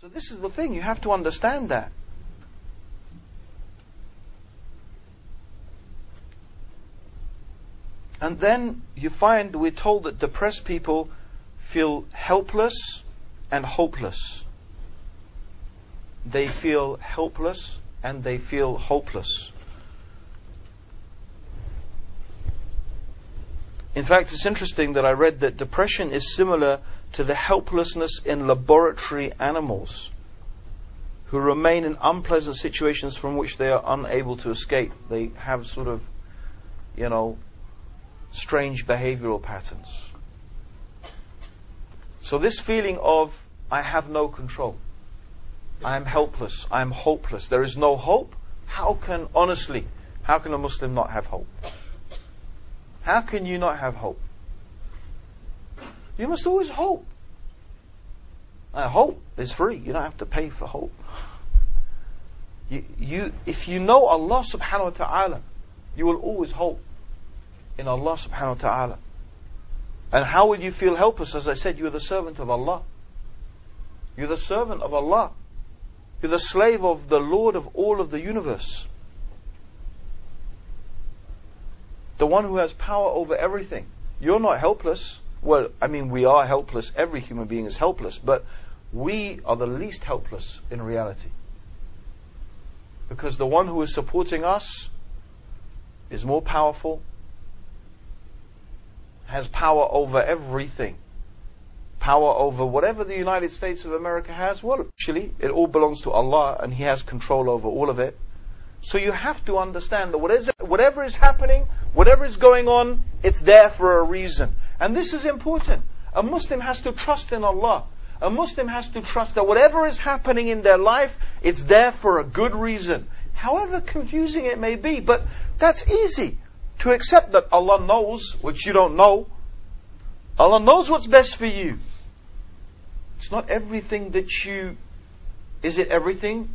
So this is the thing, you have to understand that. And then you find we're told that depressed people feel helpless and hopeless. They feel helpless and they feel hopeless. In fact, it's interesting that I read that depression is similar to the helplessness in laboratory animals who remain in unpleasant situations from which they are unable to escape. They have sort of, strange behavioral patterns. So this feeling of, I have no control, I am helpless, I am hopeless, there is no hope. How can a Muslim not have hope? How can you not have hope? You must always hope. Hope is free. You don't have to pay for hope. If you know Allah subhanahu wa ta'ala, you will always hope in Allah subhanahu wa ta'ala. And how will you feel helpless? As I said, you're the servant of Allah. You're the servant of Allah. You're the slave of the Lord of all of the universe. The one who has power over everything. You're not helpless. Well, we are helpless. Every human being is helpless. But we are the least helpless in reality. Because the one who is supporting us is more powerful, has power over everything. Power over whatever the United States of America has. Well, actually, it all belongs to Allah and He has control over all of it. So you have to understand that whatever is happening, whatever is going on, it's there for a reason. And this is important. A Muslim has to trust in Allah. A Muslim has to trust that whatever is happening in their life, it's there for a good reason. However confusing it may be, but that's easy. To accept that Allah knows, which you don't know. Allah knows what's best for you. It's not everything that is it everything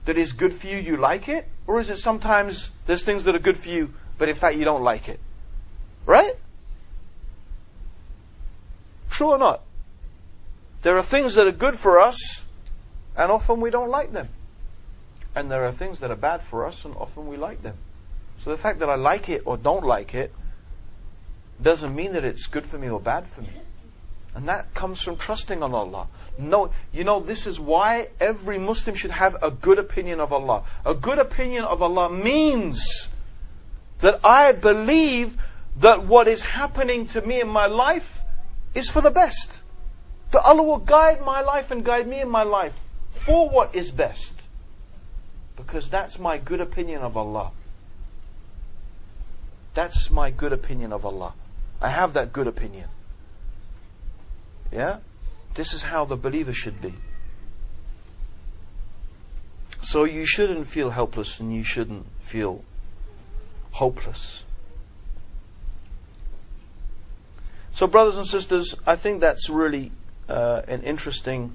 that is good for you, you like it? Or is it sometimes there's things that are good for you, but in fact you don't like it? Right? True or not? There are things that are good for us, and often we don't like them. And there are things that are bad for us, and often we like them. So the fact that I like it or don't like it doesn't mean that it's good for me or bad for me. And that comes from trusting on Allah. No, this is why every Muslim should have a good opinion of Allah. A good opinion of Allah means that I believe that what is happening to me in my life is for the best. That Allah will guide my life and guide me in my life for what is best. Because that's my good opinion of Allah. That's my good opinion of Allah. I have that good opinion. Yeah? This is how the believer should be. So you shouldn't feel helpless and you shouldn't feel hopeless. So brothers and sisters, I think that's really an interesting,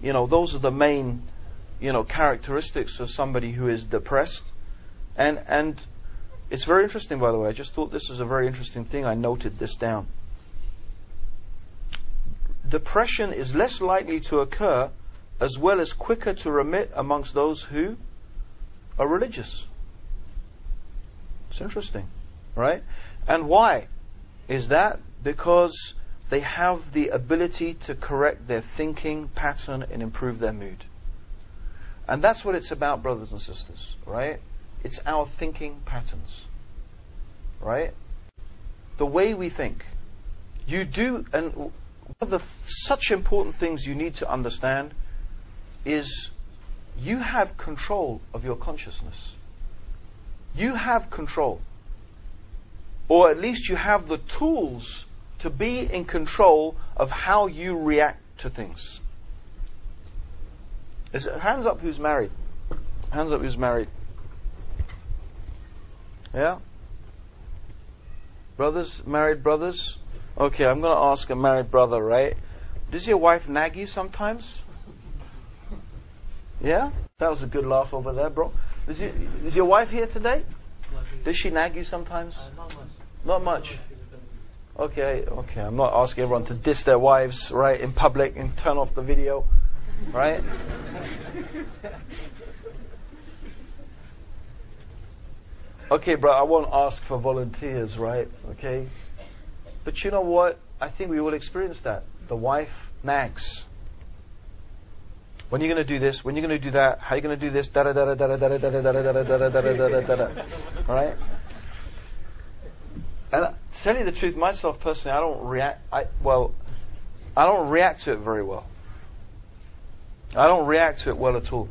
those are the main, characteristics of somebody who is depressed. And it's very interesting, by the way. I just thought this was a very interesting thing. I noted this down. Depression is less likely to occur as well as quicker to remit amongst those who are religious. It's interesting, right? And why is that? Because they have the ability to correct their thinking pattern and improve their mood. And that's what it's about, brothers and sisters, right? It's our thinking patterns, right? The way we think. You do, and one of the such important things you need to understand is you have control of your consciousness. You have control. Or at least you have the tools to be in control of how you react to things. Hands up who's married. Hands up who's married. Yeah? Brothers, married brothers? Okay, I'm going to ask a married brother, right? Does your wife nag you sometimes? Yeah? That was a good laugh over there, bro. Is your wife here today? Does she nag you sometimes? Not much. Not much? Okay. I'm not asking everyone to diss their wives, right, in public and turn off the video. Right? Okay, bro, I won't ask for volunteers, right? Okay? But you know what? I think we all experience that. The wife nags. When are you going to do this? When are you going to do that? How are you going to do this? Da da da da da da da da da da da da da da da da. Right? And to tell you the truth, myself personally, I don't react to it very well. I don't react to it well at all.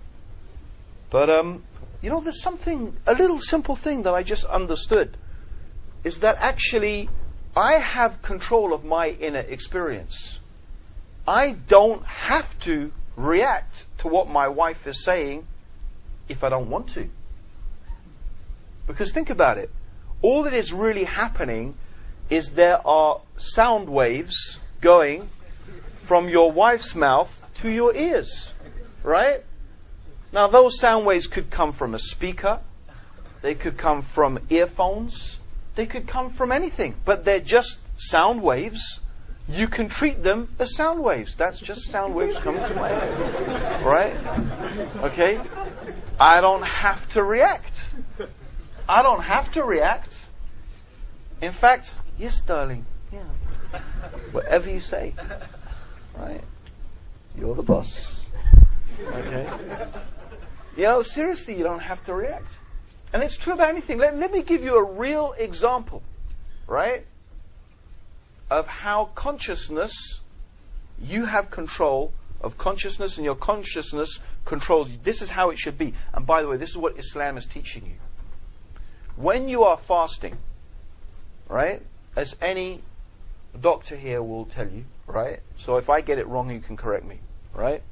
But there's something, a little simple thing that I just understood, is that actually I have control of my inner experience. I don't have to react to what my wife is saying if I don't want to. Because think about it. All that is really happening is there are sound waves going from your wife's mouth to your ears. Right? Now those sound waves could come from a speaker. They could come from earphones. They could come from anything. But they're just sound waves. You can treat them as sound waves. That's just sound waves coming to my head. Right? Okay? I don't have to react. I don't have to react. In fact, yes, darling. Yeah. Whatever you say. Right? You're the boss. Okay? Seriously, you don't have to react. And it's true about anything. Let me give you a real example. Right? Of how consciousness, you have control of consciousness, and your consciousness controls you. This is how it should be. And by the way, this is what Islam is teaching you. When you are fasting, right, as any doctor here will tell you, right, so if I get it wrong, you can correct me, right?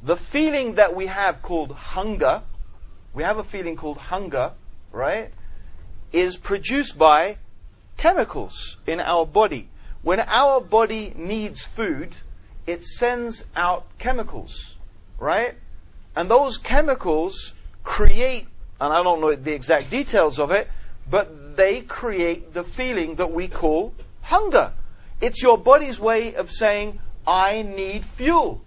The feeling that we have called hunger, right, is produced by chemicals in our body. When our body needs food, it sends out chemicals, right? And those chemicals create, and I don't know the exact details of it, but they create the feeling that we call hunger. It's your body's way of saying, I need fuel.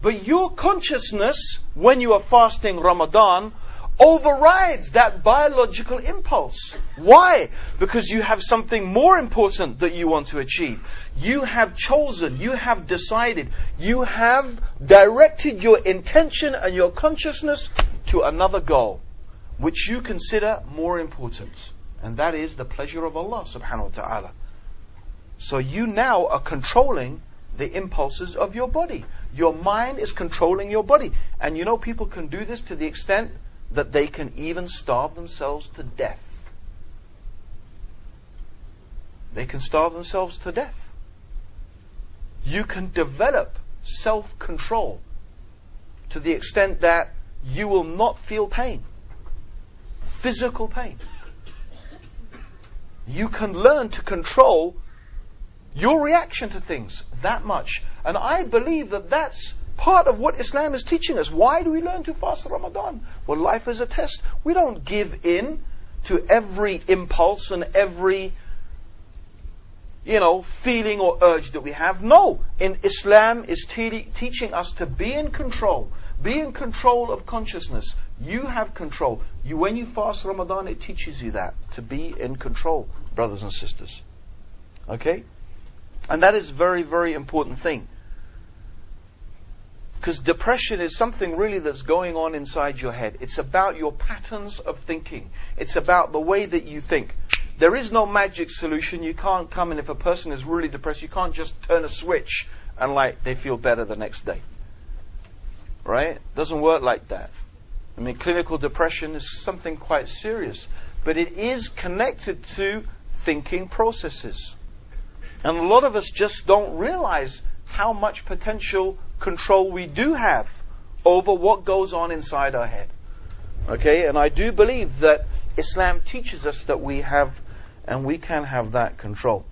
But your consciousness, when you are fasting Ramadan, overrides that biological impulse. Why? Because you have something more important that you want to achieve. You have chosen, you have decided, you have directed your intention and your consciousness to another goal, which you consider more important. And that is the pleasure of Allah subhanahu wa ta'ala. So you now are controlling the impulses of your body. Your mind is controlling your body. And people can do this to the extent that they can even starve themselves to death. They can starve themselves to death. You can develop self-control to the extent that you will not feel pain. Physical pain. You can learn to control your reaction to things that much. And I believe that that's part of what Islam is teaching us. Why do we learn to fast Ramadan? Well, life is a test. We don't give in to every impulse and every, feeling or urge that we have. No. In Islam is teaching us to be in control. Be in control of consciousness. You have control. When you fast Ramadan, it teaches you that. To be in control, brothers and sisters. Okay? And that is a very, very important thing. Because depression is something really that's going on inside your head. It's about your patterns of thinking. It's about the way that you think. There is no magic solution. You can't come and if a person is really depressed, you can't just turn a switch and they feel better the next day. Right? It doesn't work like that. I mean, clinical depression is something quite serious. But it is connected to thinking processes. And a lot of us just don't realize how much potential control we do have over what goes on inside our head. Okay, and I do believe that Islam teaches us that we have and we can have that control.